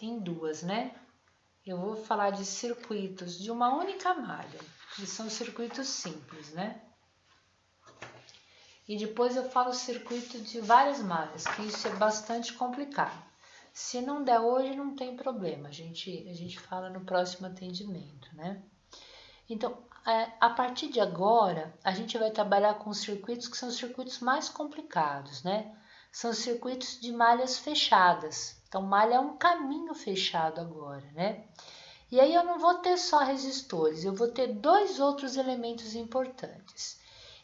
em duas, né? Eu vou falar de circuitos de uma única malha, que são circuitos simples, né? E depois eu falo circuito de várias malhas, que isso é bastante complicado. Se não der hoje, não tem problema, a gente fala no próximo atendimento, né? Então, a partir de agora, a gente vai trabalhar com circuitos que são os circuitos mais complicados, né? São circuitos de malhas fechadas. Então, malha é um caminho fechado agora, né? E aí eu não vou ter só resistores, eu vou ter dois outros elementos importantes.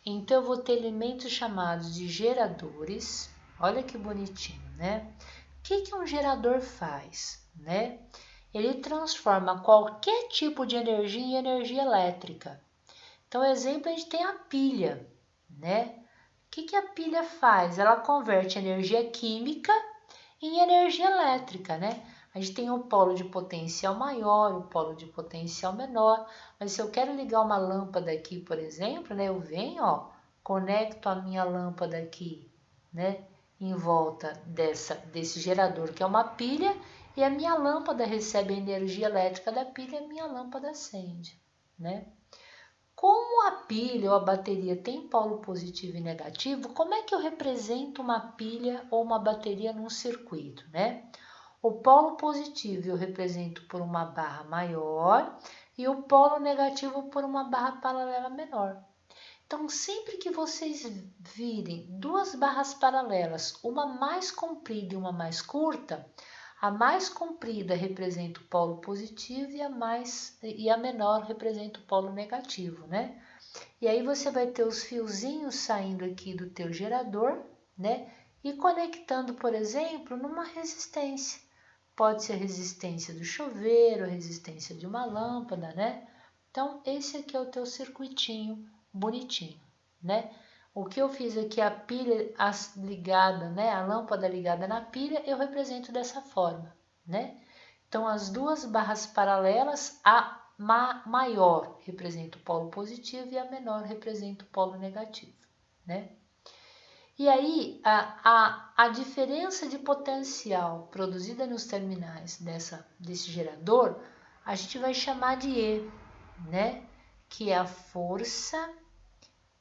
Então, eu vou ter elementos chamados de geradores. Olha que bonitinho, né? O que um gerador faz, né? Ele transforma qualquer tipo de energia em energia elétrica. Então, exemplo, a gente tem a pilha, né? O que a pilha faz? Ela converte energia química em energia elétrica, né? A gente tem o polo de potencial maior, o polo de potencial menor, mas se eu quero ligar uma lâmpada aqui, por exemplo, né? Eu venho, ó, conecto a minha lâmpada aqui, né? Em volta desse gerador que é uma pilha, e a minha lâmpada recebe a energia elétrica da pilha e a minha lâmpada acende, né? Como a pilha ou a bateria tem polo positivo e negativo, como é que eu represento uma pilha ou uma bateria num circuito, né? O polo positivo eu represento por uma barra maior e o polo negativo por uma barra paralela menor. Então, sempre que vocês virem duas barras paralelas, uma mais comprida e uma mais curta, a mais comprida representa o polo positivo e a menor representa o polo negativo, né? E aí você vai ter os fiozinhos saindo aqui do teu gerador, né? E conectando, por exemplo, numa resistência. Pode ser a resistência do chuveiro, a resistência de uma lâmpada, né? Então, esse aqui é o teu circuitinho bonitinho, né? O que eu fiz aqui, a pilha ligada, né? A lâmpada ligada na pilha, eu represento dessa forma, né? Então, as duas barras paralelas, a maior representa o polo positivo e a menor representa o polo negativo, né? E aí, a diferença de potencial produzida nos terminais desse gerador, a gente vai chamar de E, né? Que é a força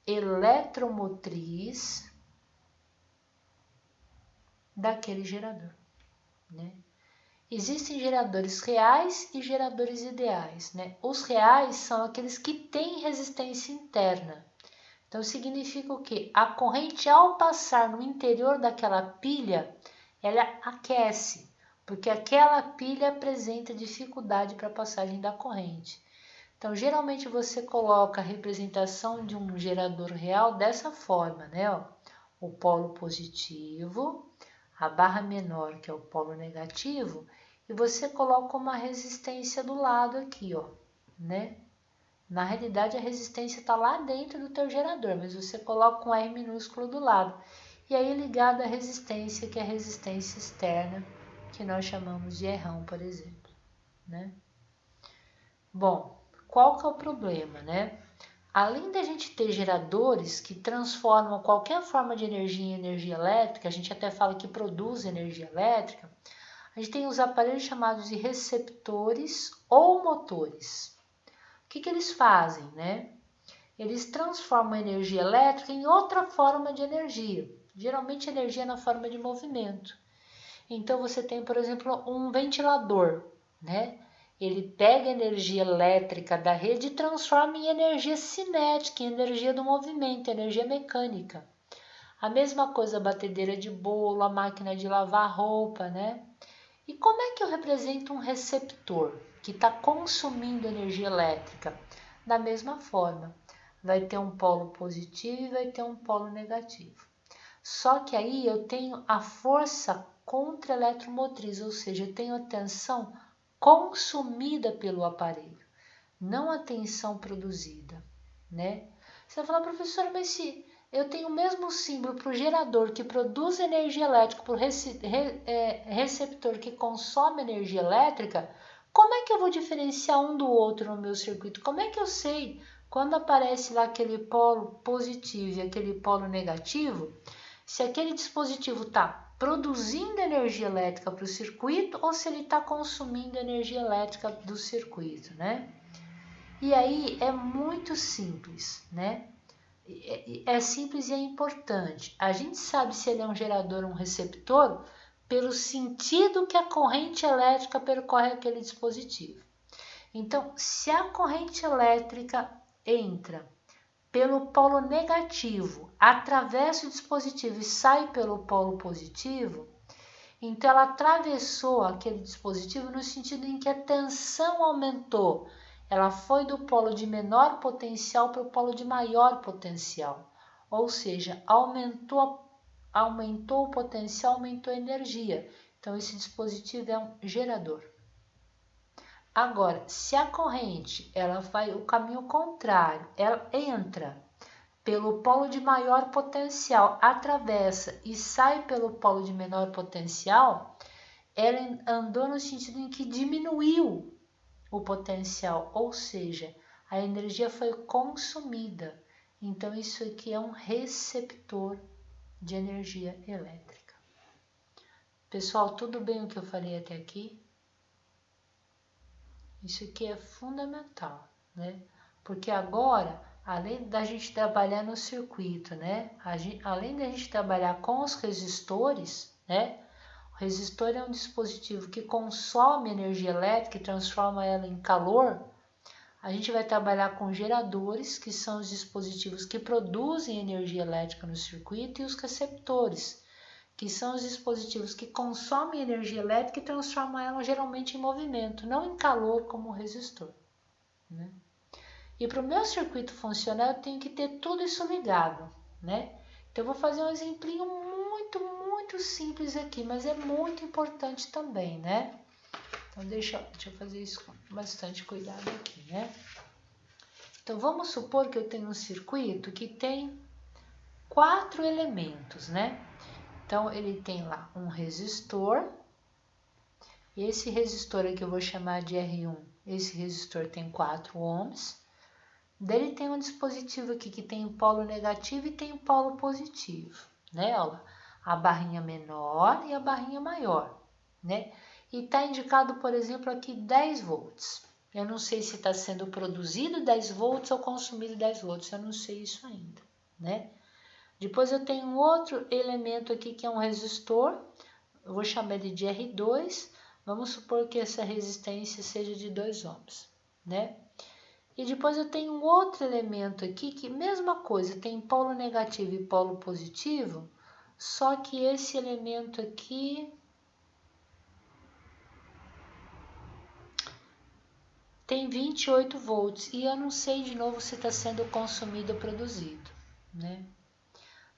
eletromotriz daquele gerador, né? Existem geradores reais e geradores ideais, né? Os reais são aqueles que têm resistência interna. Então, significa o quê? A corrente, ao passar no interior daquela pilha, ela aquece, porque aquela pilha apresenta dificuldade para a passagem da corrente. Então, geralmente você coloca a representação de um gerador real dessa forma, né? Ó, o polo positivo, a barra menor, que é o polo negativo, e você coloca uma resistência do lado aqui, ó, né? Na realidade, a resistência está lá dentro do teu gerador, mas você coloca um R minúsculo do lado. E aí ligado à resistência, que é a resistência externa, que nós chamamos de Rão, por exemplo, né? Bom, qual que é o problema, né? Além da gente ter geradores que transformam qualquer forma de energia em energia elétrica, a gente até fala que produz energia elétrica, a gente tem os aparelhos chamados de receptores ou motores. O que eles fazem, né? Eles transformam a energia elétrica em outra forma de energia, geralmente energia na forma de movimento. Então você tem, por exemplo, um ventilador, né? Ele pega a energia elétrica da rede e transforma em energia cinética, em energia do movimento, energia mecânica. A mesma coisa a batedeira de bolo, a máquina de lavar roupa, né? E como é que eu represento um receptor que está consumindo energia elétrica? Da mesma forma, vai ter um polo positivo e vai ter um polo negativo. Só que aí eu tenho a força contra-eletromotriz, ou seja, eu tenho a tensão consumida pelo aparelho, não a tensão produzida, né? Você vai falar, professora, mas se eu tenho o mesmo símbolo para o gerador que produz energia elétrica, para o receptor que consome energia elétrica, como é que eu vou diferenciar um do outro no meu circuito? Como é que eu sei quando aparece lá aquele polo positivo e aquele polo negativo, se aquele dispositivo está produzindo energia elétrica para o circuito ou se ele está consumindo energia elétrica do circuito, né? E aí é muito simples, né? É simples e é importante. A gente sabe se ele é um gerador ou um receptor pelo sentido que a corrente elétrica percorre aquele dispositivo. Então, se a corrente elétrica entra pelo polo negativo, atravessa o dispositivo e sai pelo polo positivo, então ela atravessou aquele dispositivo no sentido em que a tensão aumentou. Ela foi do polo de menor potencial para o polo de maior potencial. Ou seja, aumentou o potencial, aumentou a energia. Então esse dispositivo é um gerador. Agora, se a corrente ela vai o caminho contrário, ela entra pelo polo de maior potencial, atravessa e sai pelo polo de menor potencial, ela andou no sentido em que diminuiu o potencial, ou seja, a energia foi consumida. Então, isso aqui é um receptor de energia elétrica. Pessoal, tudo bem o que eu falei até aqui? Isso aqui é fundamental, né? Porque agora, além da gente trabalhar no circuito, né? Além da gente trabalhar com os resistores, né? O resistor é um dispositivo que consome energia elétrica e transforma ela em calor. A gente vai trabalhar com geradores, que são os dispositivos que produzem energia elétrica no circuito, e os receptores, que são os dispositivos que consomem energia elétrica e transformam ela geralmente em movimento, não em calor como o resistor, né? E para o meu circuito funcionar, eu tenho que ter tudo isso ligado, né? Então, eu vou fazer um exemplinho muito simples aqui, mas é muito importante também, né? Então, deixa eu fazer isso com bastante cuidado aqui, né? Então, vamos supor que eu tenho um circuito que tem 4 elementos, né? Então, ele tem lá um resistor. Esse resistor aqui eu vou chamar de R1. Esse resistor tem 4 ohms. Daí tem um dispositivo aqui que tem polo negativo e tem polo positivo, né? Olha, a barrinha menor e a barrinha maior, né? E está indicado, por exemplo, aqui 10 volts. Eu não sei se está sendo produzido 10 volts ou consumido 10 volts, eu não sei isso ainda, né? Depois eu tenho um outro elemento aqui que é um resistor, eu vou chamar ele de R2, vamos supor que essa resistência seja de 2 ohms, né? E depois eu tenho um outro elemento aqui que, mesma coisa, tem polo negativo e polo positivo, só que esse elemento aqui tem 28 volts e eu não sei de novo se está sendo consumido ou produzido, né?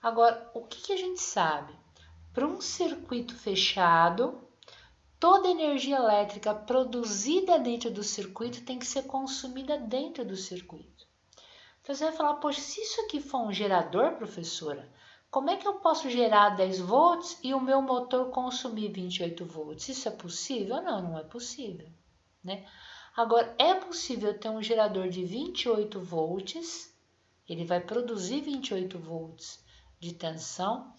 Agora, o que a gente sabe? Para um circuito fechado, toda energia elétrica produzida dentro do circuito tem que ser consumida dentro do circuito. Então você vai falar, poxa, se isso aqui for um gerador, professora, como é que eu posso gerar 10 volts e o meu motor consumir 28 volts? Isso é possível? Não, não é possível, né? Agora, é possível ter um gerador de 28 volts, ele vai produzir 28 volts de tensão.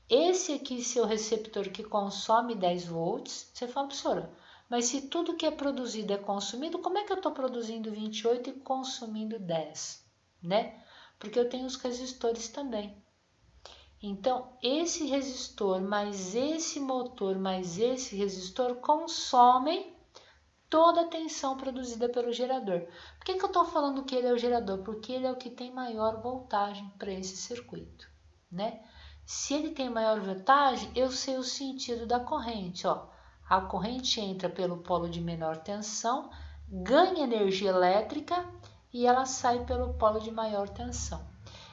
Esse aqui, seu receptor que consome 10 volts, você fala, professora, mas se tudo que é produzido é consumido, como é que eu estou produzindo 28 e consumindo 10? Né? Porque eu tenho os resistores também. Então, esse resistor mais esse motor mais esse resistor consomem toda a tensão produzida pelo gerador. Por que eu estou falando que ele é o gerador? Porque ele é o que tem maior voltagem para esse circuito, né? Se ele tem maior voltagem, eu sei o sentido da corrente, ó. A corrente entra pelo polo de menor tensão, ganha energia elétrica e ela sai pelo polo de maior tensão.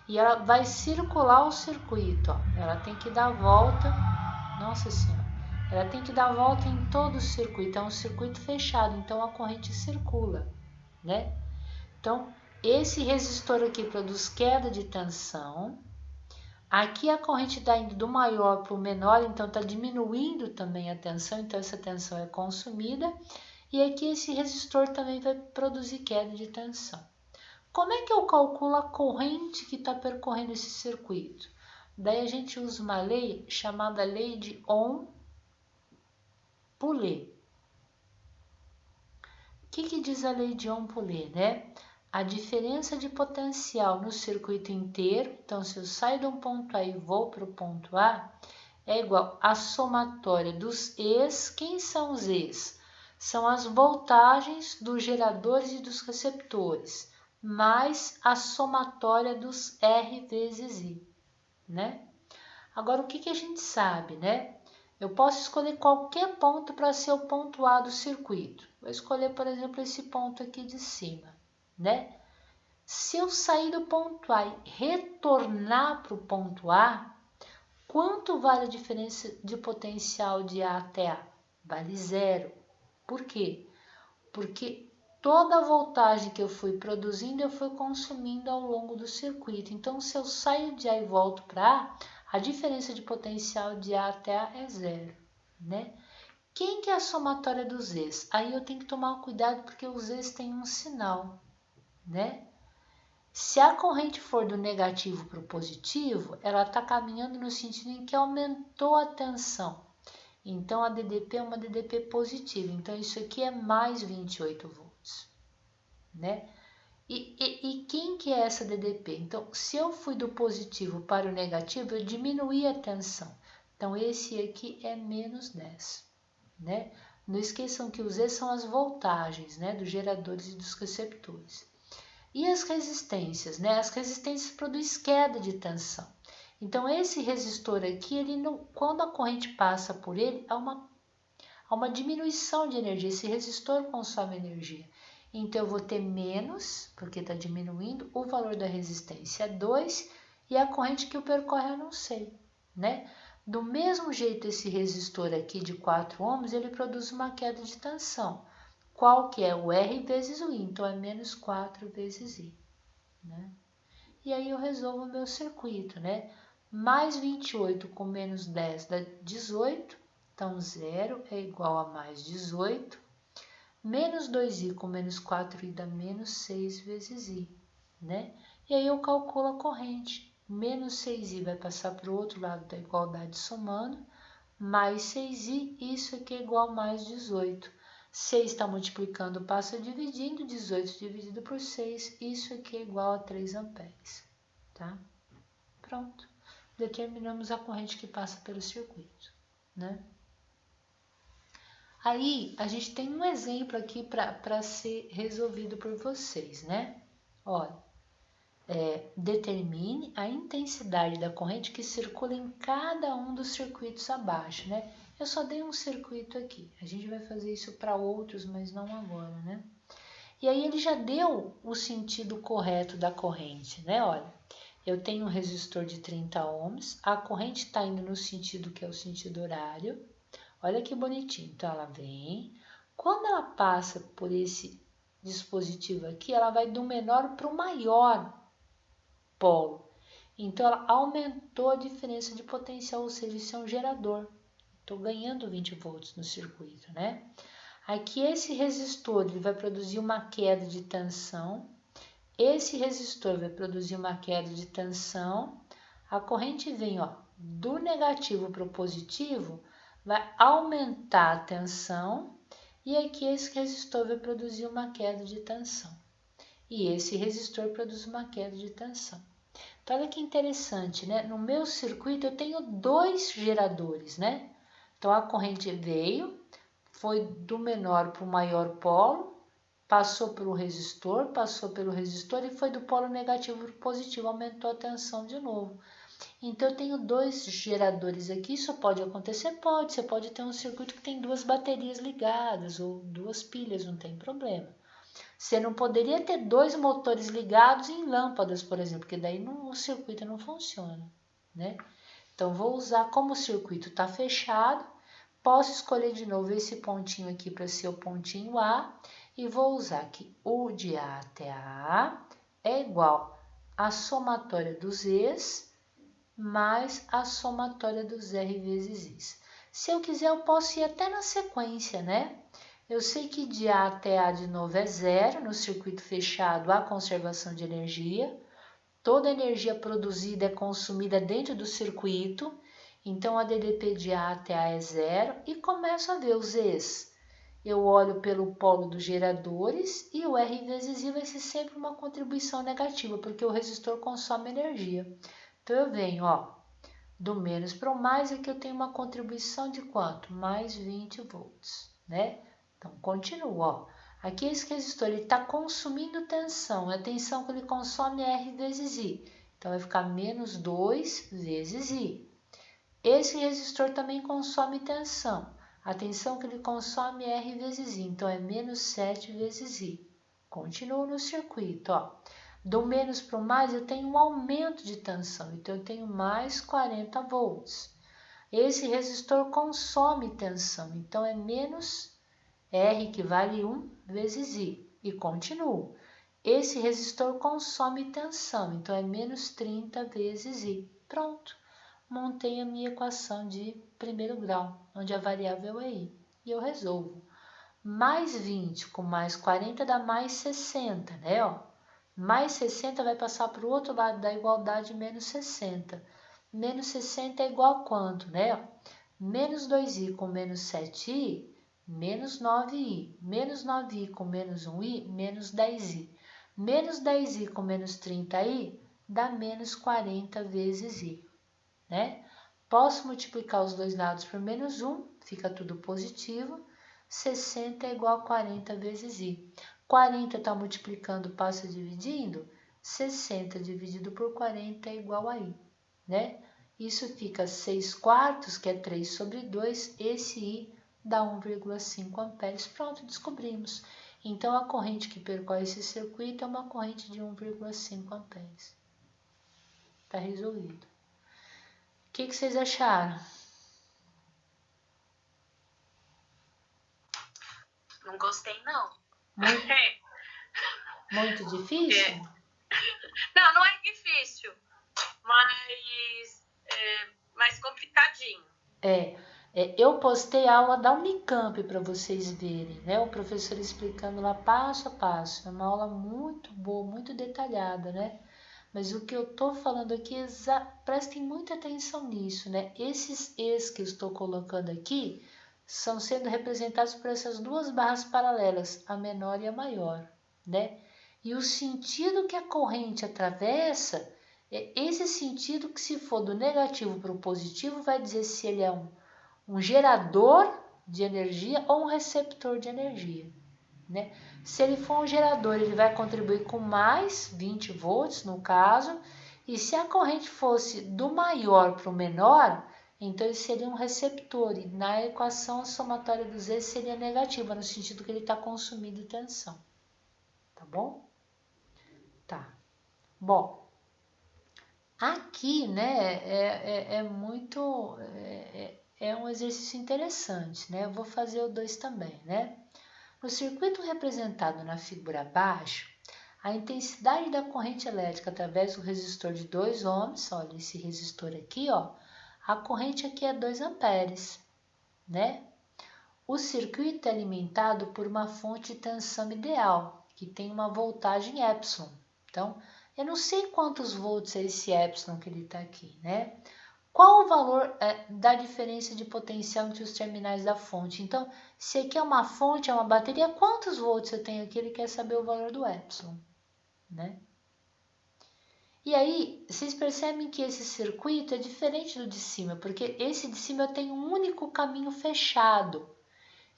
E ela vai circular o circuito, ó. Ela tem que dar a volta, nossa senhora, ela tem que dar a volta em todo o circuito, é um circuito fechado, então a corrente circula, né? Então, esse resistor aqui produz queda de tensão. Aqui a corrente está indo do maior para o menor, então está diminuindo também a tensão, então essa tensão é consumida. E aqui esse resistor também vai produzir queda de tensão. Como é que eu calculo a corrente que está percorrendo esse circuito? Daí a gente usa uma lei chamada lei de Ohm-Poulet. O que diz a lei de Ohm-Poulet, né? A diferença de potencial no circuito inteiro, então se eu saio de um ponto A e vou para o ponto A, é igual à somatória dos E's. Quem são os E's? São as voltagens dos geradores e dos receptores, mais a somatória dos R vezes I, né? Agora, o que a gente sabe, né? Eu posso escolher qualquer ponto para ser o ponto A do circuito. Vou escolher, por exemplo, esse ponto aqui de cima, né? Se eu sair do ponto A e retornar para o ponto A, quanto vale a diferença de potencial de A até A? Vale zero. Por quê? Porque toda a voltagem que eu fui produzindo, eu fui consumindo ao longo do circuito. Então, se eu saio de A e volto para A diferença de potencial de A até A é zero, né? Quem que é a somatória dos Z's? Aí eu tenho que tomar cuidado porque os Z's têm um sinal, né? Se a corrente for do negativo para o positivo, ela está caminhando no sentido em que aumentou a tensão. Então, a DDP é uma DDP positiva. Então, isso aqui é mais 28 volts, né? E quem que é essa DDP? Então, se eu fui do positivo para o negativo, eu diminuí a tensão. Então, esse aqui é menos 10, né? Não esqueçam que os E são as voltagens, né, dos geradores e dos receptores. E as resistências, né? As resistências produzem queda de tensão. Então, esse resistor aqui, ele não, quando a corrente passa por ele, há uma diminuição de energia. Esse resistor consome energia. Então, eu vou ter menos, porque está diminuindo, o valor da resistência é 2 e a corrente que o percorre eu não sei, né? Do mesmo jeito, esse resistor aqui de 4 ohms, ele produz uma queda de tensão. Qual que é? O R vezes o I, então é menos 4 vezes I, né? E aí eu resolvo o meu circuito, né? Mais 28 com menos 10 dá 18, então 0 é igual a mais 18. Menos 2i com menos 4i dá menos 6 vezes i, né? E aí eu calculo a corrente. Menos 6i vai passar para o outro lado da igualdade somando, mais 6i, isso aqui é igual a mais 18. 6 está multiplicando, passa dividindo, 18 dividido por 6, isso aqui é igual a 3 amperes, tá? Pronto, determinamos a corrente que passa pelo circuito, né? Aí, a gente tem um exemplo aqui para ser resolvido por vocês, né? Olha, determine a intensidade da corrente que circula em cada um dos circuitos abaixo, né? Eu só dei um circuito aqui, a gente vai fazer isso para outros, mas não agora, né? E aí ele já deu o sentido correto da corrente, né? Olha, eu tenho um resistor de 30 ohms, a corrente está indo no sentido que é o sentido horário. Olha que bonitinho. Então, ela vem. Quando ela passa por esse dispositivo aqui, ela vai do menor para o maior polo. Então, ela aumentou a diferença de potencial, ou seja, isso é um gerador. Estou ganhando 20 volts no circuito, né? Aqui, esse resistor ele vai produzir uma queda de tensão. Esse resistor vai produzir uma queda de tensão. A corrente vem, ó, do negativo para o positivo, vai aumentar a tensão e aqui esse resistor vai produzir uma queda de tensão. E esse resistor produz uma queda de tensão. Então, olha que interessante, né? No meu circuito eu tenho dois geradores, né? Então, a corrente veio, foi do menor para o maior polo, passou pelo resistor e foi do polo negativo para o positivo, aumentou a tensão de novo. Então, eu tenho dois geradores aqui, isso pode acontecer? Pode, você pode ter um circuito que tem duas baterias ligadas ou duas pilhas, não tem problema. Você não poderia ter dois motores ligados em lâmpadas, por exemplo, porque daí o circuito não funciona, né? Então, vou usar, como o circuito está fechado, posso escolher de novo esse pontinho aqui para ser o pontinho A e vou usar que o de A até A é igual à somatória dos E's mais a somatória dos R vezes I. Se eu quiser, eu posso ir até na sequência, né? Eu sei que de A até A de novo é zero, no circuito fechado há conservação de energia. toda a energia produzida é consumida dentro do circuito, então a DDP de A até A é 0 e começo a ver os Zs. Eu olho pelo polo dos geradores e o R vezes I vai ser sempre uma contribuição negativa, porque o resistor consome energia. Então eu venho, ó, do menos para o mais, aqui eu tenho uma contribuição de quanto? Mais 20 volts, né? Então, continuo, ó. Aqui esse resistor está consumindo tensão, a tensão que ele consome é R vezes I. Então, vai ficar menos 2 vezes I. Esse resistor também consome tensão. A tensão que ele consome é R vezes I, então é menos 7 vezes I. Continuo no circuito, ó. Do menos para o mais, eu tenho um aumento de tensão, então eu tenho mais 40 volts. Esse resistor consome tensão, então é menos R, que vale 1 vezes I. E continuo. Esse resistor consome tensão, então é menos 30 vezes I. Pronto. Montei a minha equação de primeiro grau, onde a variável é I. E eu resolvo. Mais 20 com mais 40 dá mais 60, né? Ó. Mais 60 vai passar para o outro lado da igualdade, menos 60. Menos 60 é igual a quanto, né? Menos 2i com menos 7i, menos 9i. Menos 9i com menos 1i, menos 10i. Menos 10i com menos 30i dá menos 40 vezes i, né? Posso multiplicar os dois lados por menos 1, fica tudo positivo. 60 é igual a 40 vezes i. 40 está multiplicando, passa dividindo. 60 dividido por 40 é igual a i, né? Isso fica 6 quartos, que é 3 sobre 2. Esse i dá 1,5 amperes. Pronto, descobrimos. Então, a corrente que percorre esse circuito é uma corrente de 1,5 amperes. Está resolvido. O que vocês acharam? Não gostei, não. Muito difícil? Não, não é difícil, mas mais complicadinho. Eu postei a aula da Unicamp para vocês verem, né? O professor explicando lá passo a passo. É uma aula muito boa, muito detalhada, né? Mas o que eu estou falando aqui, prestem muita atenção nisso, né? Esses E's que eu estou colocando aqui são sendo representados por essas duas barras paralelas, a menor e a maior, né? E o sentido que a corrente atravessa é esse sentido que, se for do negativo para o positivo, vai dizer se ele é um gerador de energia ou um receptor de energia, né? Se ele for um gerador, ele vai contribuir com mais 20 volts, no caso, e se a corrente fosse do maior para o menor, então ele seria um receptor, e na equação a somatória dos E seria negativa, no sentido que ele está consumindo tensão. Tá bom? Tá. Bom, aqui, né, é um exercício interessante, né? Eu vou fazer o 2 também, né? No circuito representado na figura abaixo, a intensidade da corrente elétrica através do resistor de 2 ohms, olha esse resistor aqui, ó, a corrente aqui é 2 amperes, né? O circuito é alimentado por uma fonte de tensão ideal, que tem uma voltagem epsilon. Então, eu não sei quantos volts é esse epsilon que ele está aqui, né? Qual o valor da diferença de potencial entre os terminais da fonte? Então, se aqui é uma fonte, é uma bateria, quantos volts eu tenho aqui? Ele quer saber o valor do epsilon, né? E aí, vocês percebem que esse circuito é diferente do de cima, porque esse de cima eu tenho um único caminho fechado.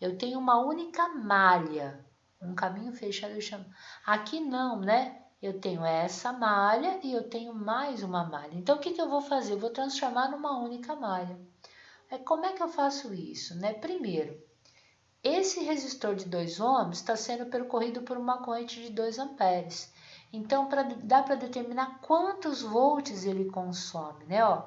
Eu tenho uma única malha. Um caminho fechado eu chamo. Aqui não, né? Eu tenho essa malha e eu tenho mais uma malha. Então, o que eu vou fazer? Eu vou transformar numa única malha. Como é que eu faço isso, né? Primeiro, esse resistor de 2 ohms está sendo percorrido por uma corrente de 2 amperes. Então, dá para determinar quantos volts ele consome, né? Ó,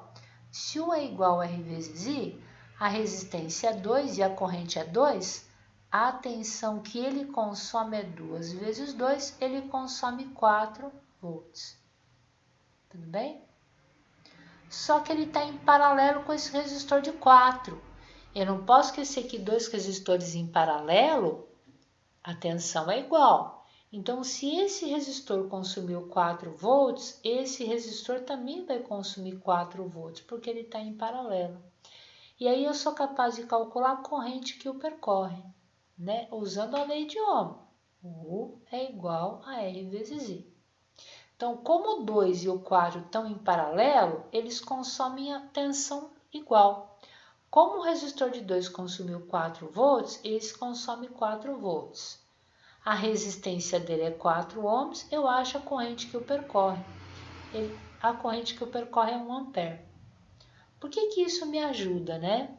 se U é igual a R vezes I, a resistência é 2 e a corrente é 2, a tensão que ele consome é 2 vezes 2, ele consome 4 volts. Tudo bem? Só que ele está em paralelo com esse resistor de 4. Eu não posso esquecer que 2 resistores em paralelo, a tensão é igual. Então, se esse resistor consumiu 4 volts, esse resistor também vai consumir 4 volts, porque ele está em paralelo. E aí eu sou capaz de calcular a corrente que o percorre, né? Usando a lei de Ohm. U é igual a R vezes I. Então, como o 2 e o 4 estão em paralelo, eles consomem a tensão igual. Como o resistor de 2 consumiu 4 volts, esse consome 4 volts. A resistência dele é 4 ohms, eu acho a corrente que o percorre. A corrente que o percorre é 1 ampere. Por que isso me ajuda, né?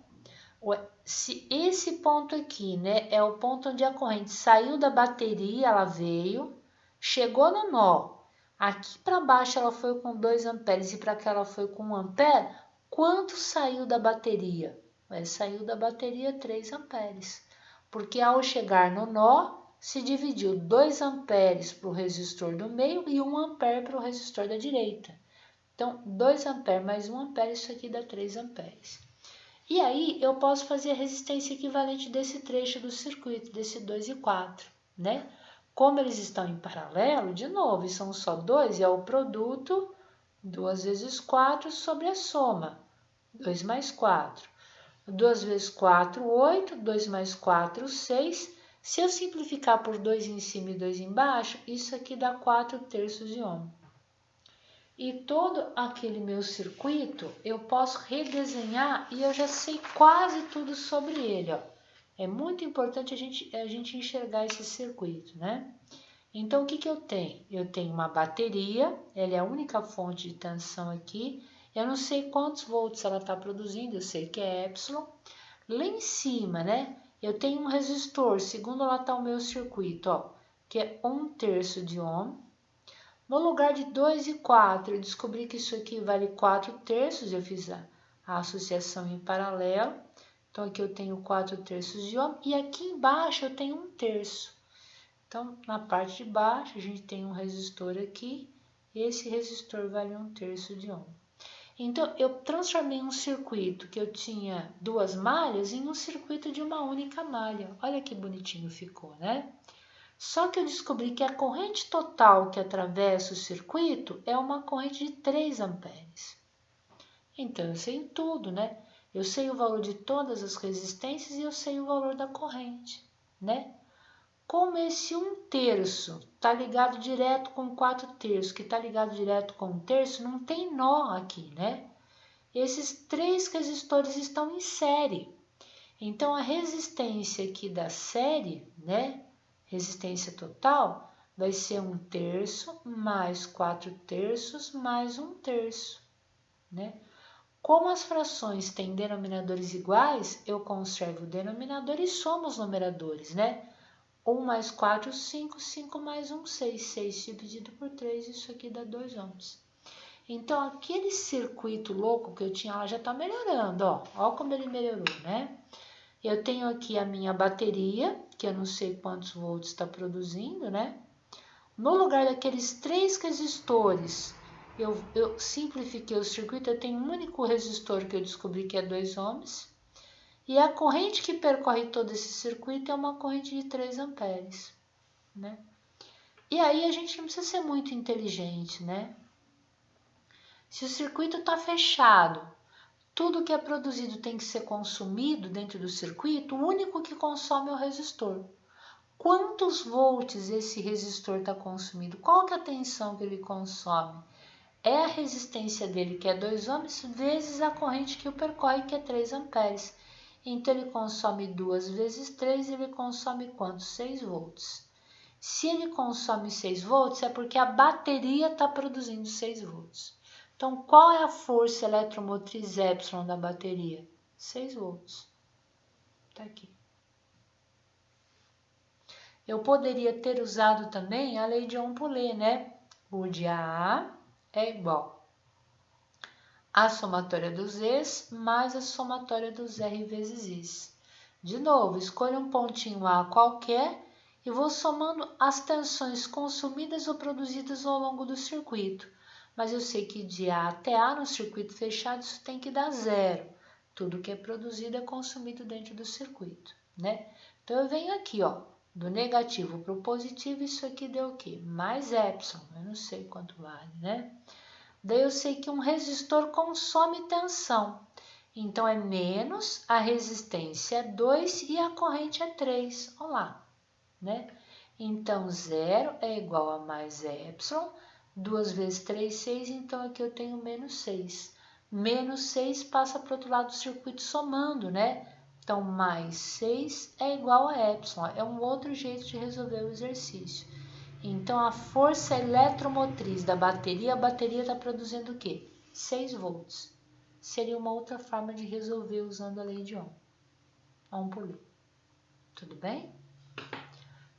Se esse ponto aqui, né, é o ponto onde a corrente saiu da bateria, ela veio, chegou no nó, aqui para baixo ela foi com 2 amperes e para cá ela foi com 1 ampere, quanto saiu da bateria? Saiu da bateria 3 amperes, porque ao chegar no nó, se dividiu 2 amperes para o resistor do meio e 1 ampere para o resistor da direita. Então, 2 amperes mais 1 ampere, isso aqui dá 3 amperes. E aí, eu posso fazer a resistência equivalente desse trecho do circuito, desse 2 e 4, né? Como eles estão em paralelo, de novo, e são só 2, é o produto 2 vezes 4 sobre a soma, 2 mais 4. 2 vezes 4, 8, 2 mais 4, 6. Se eu simplificar por 2 em cima e 2 embaixo, isso aqui dá 4 terços de ohm. E todo aquele meu circuito, eu posso redesenhar e eu já sei quase tudo sobre ele, ó. É muito importante a gente enxergar esse circuito, né? Então, o que eu tenho? Eu tenho uma bateria, ela é a única fonte de tensão aqui. Eu não sei quantos volts ela está produzindo, eu sei que é epsilon. Lá em cima, né? Eu tenho um resistor, segundo lá está o meu circuito, ó, que é 1 terço de ohm. No lugar de 2 e 4, eu descobri que isso aqui vale 4 terços, eu fiz a associação em paralelo. Então, aqui eu tenho 4 terços de ohm e aqui embaixo eu tenho 1 terço. Então, na parte de baixo, a gente tem um resistor aqui, e esse resistor vale 1 terço de ohm. Então, eu transformei um circuito que eu tinha 2 malhas em um circuito de uma única malha. Olha que bonitinho ficou, né? Só que eu descobri que a corrente total que atravessa o circuito é uma corrente de 3 amperes. Então, eu sei tudo, né? Eu sei o valor de todas as resistências e eu sei o valor da corrente, né? Como esse 1 terço está ligado direto com 4 terços, que está ligado direto com 1 terço, não tem nó aqui, né? Esses 3 resistores estão em série. Então, a resistência aqui da série, né? Resistência total vai ser 1 terço mais 4 terços mais 1 terço, né? Como as frações têm denominadores iguais, eu conservo o denominador e somo os numeradores, né? 1 mais 4, 5, 5 mais 1, 6. 6 dividido por 3, isso aqui dá 2 ohms. Então, aquele circuito louco que eu tinha lá já está melhorando, ó. Ó como ele melhorou, né? Eu tenho aqui a minha bateria, que eu não sei quantos volts está produzindo, né? No lugar daqueles 3 resistores, eu simplifiquei o circuito, eu tenho um único resistor que eu descobri que é 2 ohms. E a corrente que percorre todo esse circuito é uma corrente de 3 amperes, né? E aí a gente não precisa ser muito inteligente, né? Se o circuito está fechado, tudo que é produzido tem que ser consumido dentro do circuito, o único que consome é o resistor. Quantos volts esse resistor está consumindo? Qual que é a tensão que ele consome? É a resistência dele, que é 2 ohms, vezes a corrente que o percorre, que é 3 amperes. Então, ele consome 2 vezes 3, ele consome quanto? 6 volts. Se ele consome 6 volts, é porque a bateria está produzindo 6 volts. Então, qual é a força eletromotriz epsilon da bateria? 6 volts. Está aqui. Eu poderia ter usado também a lei de Ohm-Poulet, né? O de A é igual a somatória dos E's mais a somatória dos R vezes I's. De novo, escolha um pontinho A qualquer e vou somando as tensões consumidas ou produzidas ao longo do circuito. Mas eu sei que de A até A no circuito fechado isso tem que dar 0. Tudo que é produzido é consumido dentro do circuito, né? Então eu venho aqui, ó, Do negativo para o positivo, isso aqui deu o quê? Mais epsilon, eu não sei quanto vale, né? Daí eu sei que um resistor consome tensão. Então, é menos, a resistência é 2 e a corrente é 3. Olha lá, né? Então, 0 é igual a mais epsilon. 2 vezes 3, 6. Então, aqui eu tenho menos 6. Menos 6 passa para o outro lado do circuito somando, né? Então, mais 6 é igual a epsilon. É um outro jeito de resolver o exercício. Então, a força eletromotriz da bateria, a bateria está produzindo o quê? 6 volts. Seria uma outra forma de resolver usando a lei de Ohm. Ohm por lei. Tudo bem?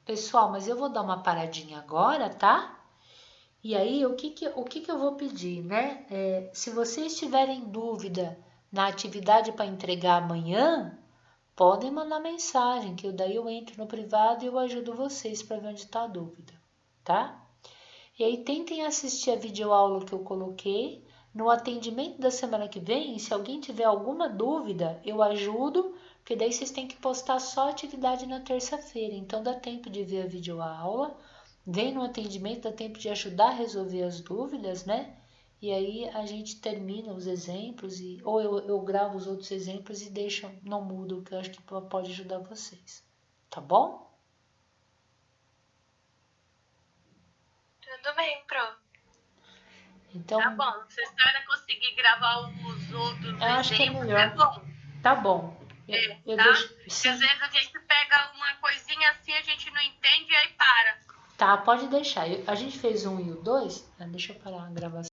Pessoal, mas eu vou dar uma paradinha agora, tá? E aí, o que eu vou pedir, né? Se vocês tiverem dúvida na atividade para entregar amanhã, podem mandar mensagem, que daí eu entro no privado e eu ajudo vocês para ver onde está a dúvida, tá? E aí, tentem assistir a videoaula que eu coloquei. No atendimento da semana que vem, se alguém tiver alguma dúvida, eu ajudo, porque daí vocês têm que postar só a atividade na terça-feira. Então, dá tempo de ver a videoaula. Vem no atendimento, dá tempo de ajudar a resolver as dúvidas, né? E aí a gente termina os exemplos, ou eu gravo os outros exemplos e deixo, não mudo, que eu acho que pode ajudar vocês. Tá bom? Tudo bem, Pro. Então, Tá bom. Se a senhora conseguir gravar os outros eu acho que é exemplos, melhor. é bom. Tá bom. Eu Tá? deixo. Porque Sim. às vezes a gente pega uma coisinha assim, a gente não entende e aí para. Tá, pode deixar. A gente fez 1 e o 2. Deixa eu parar a gravação.